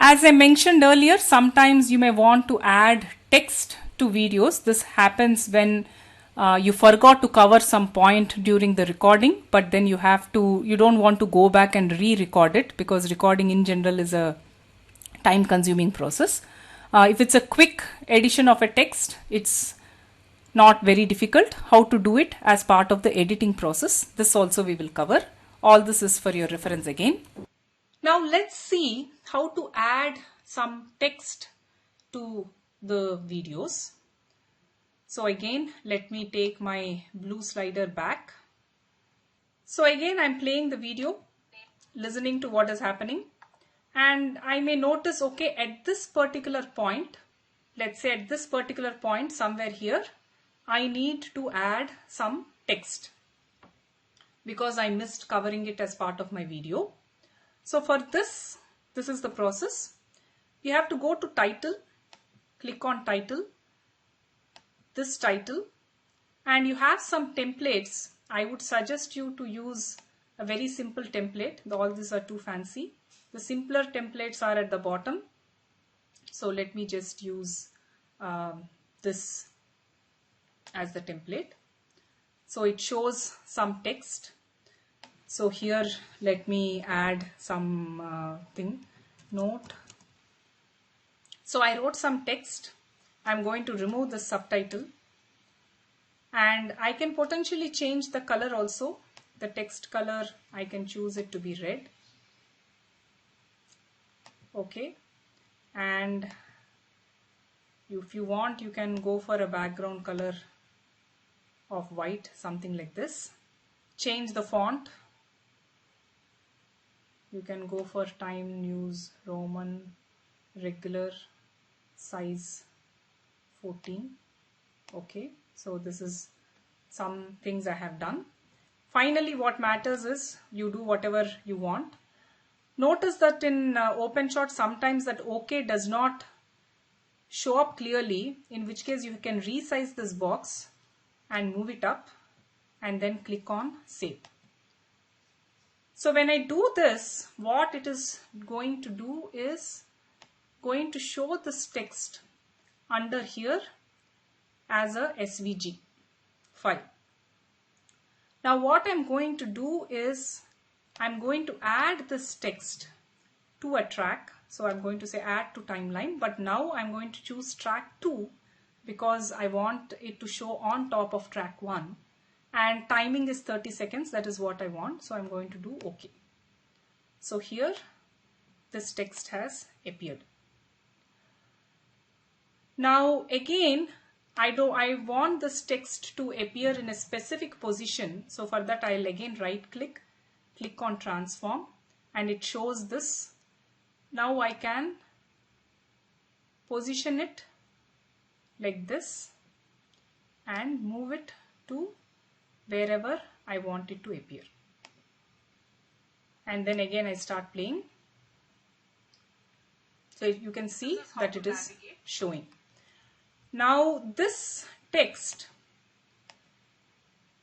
As I mentioned earlier, sometimes you may want to add text to videos. This happens when you forgot to cover some point during the recording, but then you don't want to go back and re-record it, because recording in general is a time consuming process. If it's a quick edition of a text, it's not very difficult. How to do it as part of the editing process, this also we will cover. All this is for your reference again. Now let's see how to add some text to the videos. So again, let me take my blue slider back. So again, I'm playing the video, listening to what is happening, and I may notice, okay, at this particular point, let's say at this particular point somewhere here, I need to add some text because I missed covering it as part of my video. So for this is the process. You have to go to title, click on title, this title, and you have some templates. I would suggest you to use a very simple template. All these are too fancy. The simpler templates are at the bottom. So let me just use this as the template. So it shows some text. So here let me add some note. So I wrote some text. I'm going to remove the subtitle, and I can potentially change the color also. The text color, I can choose it to be red. Okay, and if you want, you can go for a background color of white, something like this. Change the font. You can go for Time News Roman, regular, size 14. Okay, so this is some things I have done. Finally, what matters is you do whatever you want. Notice that in OpenShot sometimes that OK does not show up clearly, in which case you can resize this box and move it up and then click on Save. So when I do this, what it is going to do is going to show this text under here as a SVG file. Now what I'm going to do is I'm going to add this text to a track. So I'm going to say add to timeline, but now I'm going to choose track 2 because I want it to show on top of track 1. And timing is 30 seconds, that is what I want. So I'm going to do OK. So here this text has appeared. Now again, I want this text to appear in a specific position. So for that I'll again right click on transform, and it shows this. Now I can position it like this and move it to wherever I want it to appear. And then again I start playing. So you can see that it is showing. Now this text,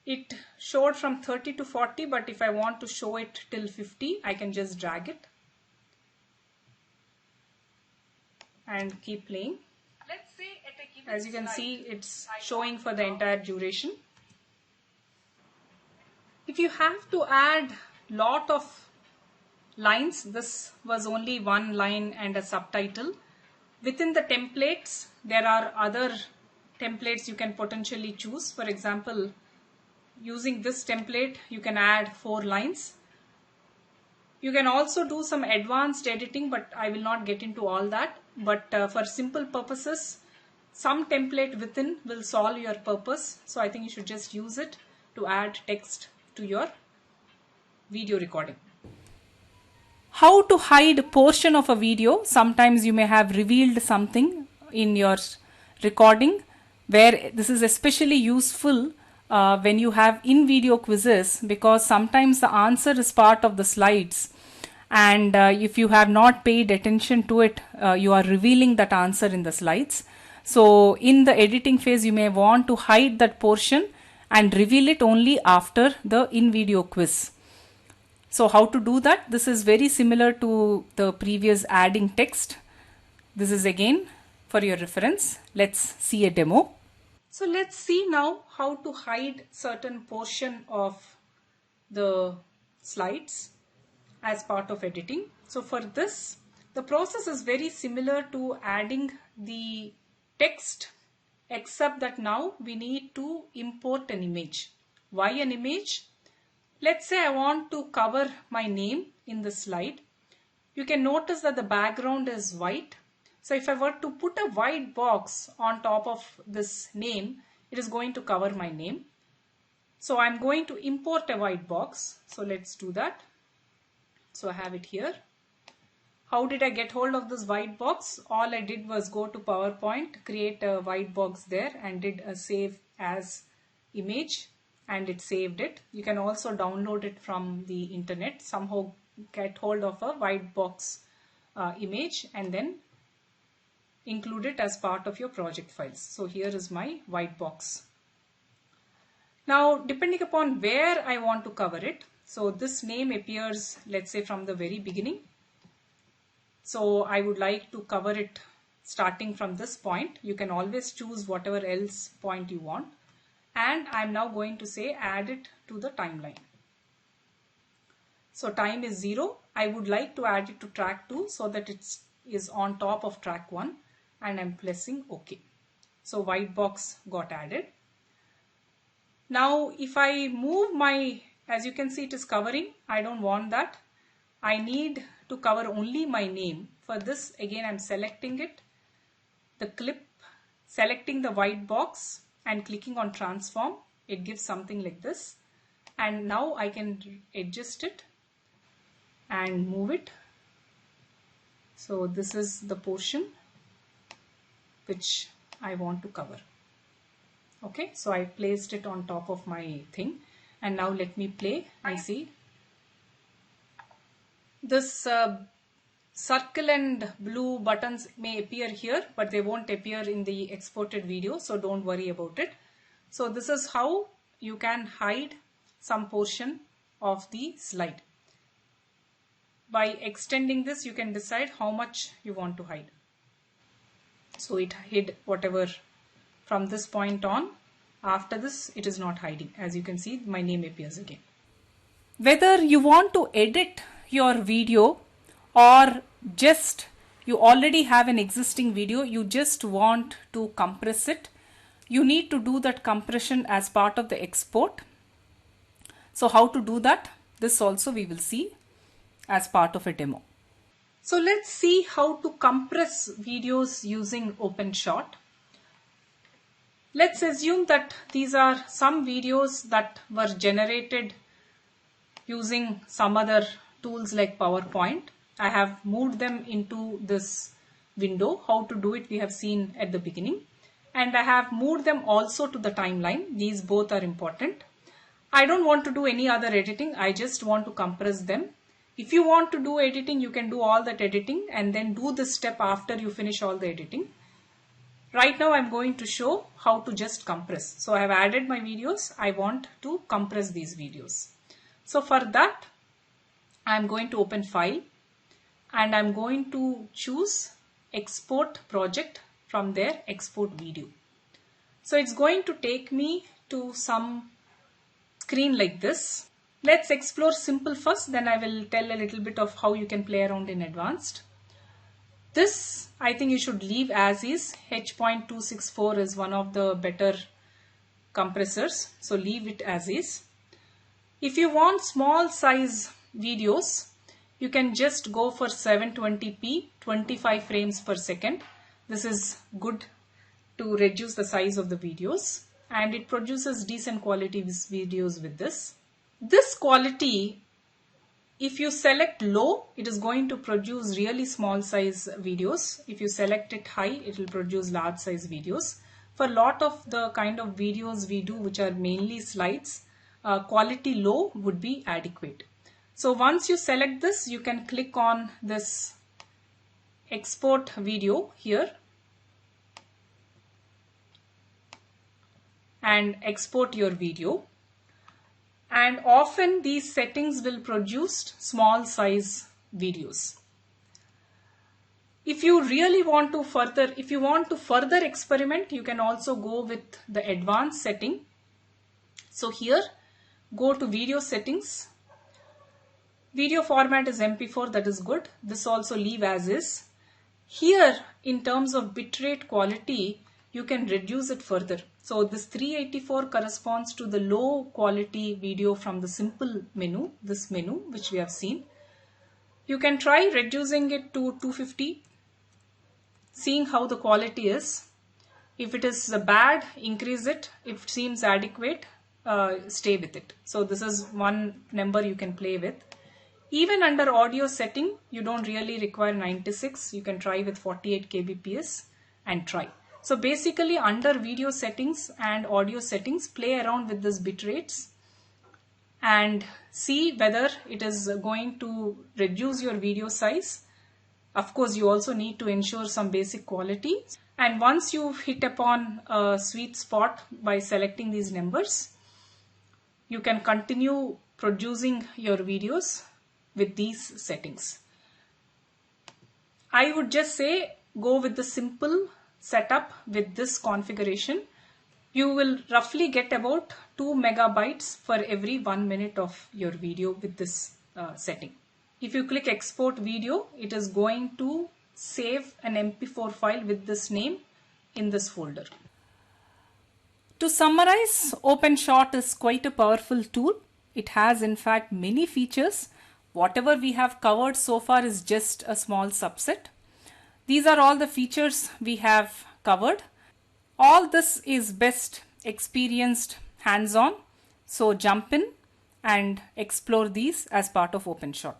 it showed from 30 to 40, but if I want to show it till 50, I can just drag it and keep playing. Let's say at a given As you can slide, see, it's showing for the entire duration. If you have to add lot of lines, this was only one line and a subtitle. Within the templates, there are other templates you can potentially choose. For example, using this template, you can add 4 lines. You can also do some advanced editing, but I will not get into all that. But for simple purposes, some template within will solve your purpose. So I think you should just use it to add text to your video recording. How to hide a portion of a video. Sometimes you may have revealed something in your recording, where this is especially useful when you have in-video quizzes, because sometimes the answer is part of the slides, and if you have not paid attention to it, you are revealing that answer in the slides. So in the editing phase, you may want to hide that portion and reveal it only after the in-video quiz. So how to do that? This is very similar to the previous adding text. This is again for your reference. Let's see a demo. So let's see now how to hide certain portion of the slides as part of editing. So for this, the process is very similar to adding the text, except that now we need to import an image. Why an image? Let's say I want to cover my name in the slide. You can notice that the background is white. So if I were to put a white box on top of this name, it is going to cover my name. So I'm going to import a white box. So let's do that. So I have it here. How did I get hold of this white box? All I did was go to PowerPoint, create a white box there and did a save as image, and it saved it. You can also download it from the internet, somehow get hold of a white box image and then include it as part of your project files. So here is my white box. Now depending upon where I want to cover it, so this name appears, let's say, from the very beginning. So I would like to cover it starting from this point. You can always choose whatever else point you want. And I'm now going to say add it to the timeline. So time is 0. I would like to add it to track 2 so that it is on top of track 1, and I'm pressing OK. So white box got added. Now if I move my, as you can see, it is covering. I don't want that. I need to cover only my name. For this, again, I'm selecting it, the clip, selecting the white box and clicking on transform. It gives something like this. And now I can adjust it and move it. So this is the portion which I want to cover. Okay, so I placed it on top of my thing, and now let me play and see. This circle and blue buttons may appear here, but they won't appear in the exported video, so don't worry about it. So this is how you can hide some portion of the slide. By extending this, you can decide how much you want to hide. So it hid whatever from this point on. After this, it is not hiding. As you can see, my name appears again. Whether you want to edit your video or just you already have an existing video, you just want to compress it, you need to do that compression as part of the export. So how to do that? This also we will see as part of a demo. So let's see how to compress videos using OpenShot. Let's assume that these are some videos that were generated using some other tools like PowerPoint. I have moved them into this window. How to do it we have seen at the beginning. And I have moved them also to the timeline. These both are important. I don't want to do any other editing. I just want to compress them. If you want to do editing, you can do all that editing and then do this step after you finish all the editing. Right now I'm going to show how to just compress. So I have added my videos. I want to compress these videos. So for that, I'm going to open File and I'm going to choose Export Project. From there, Export Video. So it's going to take me to some screen like this. Let's explore simple first, then I will tell a little bit of how you can play around in advanced. This I think you should leave as is. H.264 is one of the better compressors, so leave it as is. If you want small size videos, you can just go for 720p, 25 frames per second. This is good to reduce the size of the videos, and it produces decent quality videos with this. This quality, if you select low, it is going to produce really small size videos. If you select it high, it will produce large size videos. For a lot of the kind of videos we do, which are mainly slides, quality low would be adequate. So once you select this, you can click on this export video here and export your video. and often these settings will produce small size videos. If you really want to further experiment, you can also go with the advanced setting. So here, go to video settings. Video format is MP4, that is good. This also leave as is. Here, in terms of bitrate quality, you can reduce it further. So this 384 corresponds to the low quality video from the simple menu, this menu which we have seen. You can try reducing it to 250, seeing how the quality is. If it is bad, increase it. If it seems adequate, stay with it. So this is one number you can play with. Even under audio setting, you don't really require 96. You can try with 48 kbps and try. So basically under video settings and audio settings, play around with this bit rates and see whether it is going to reduce your video size. Of course, you also need to ensure some basic quality. And once you hit upon a sweet spot by selecting these numbers, you can continue producing your videos with these settings. I would just say go with the simple setup with this configuration. You will roughly get about 2 megabytes for every 1 minute of your video with this setting. If you click export video, it is going to save an MP4 file with this name in this folder. To summarize, OpenShot is quite a powerful tool. It has in fact many features. Whatever we have covered so far is just a small subset. These are all the features we have covered. All this is best experienced hands-on. So jump in and explore these as part of OpenShot.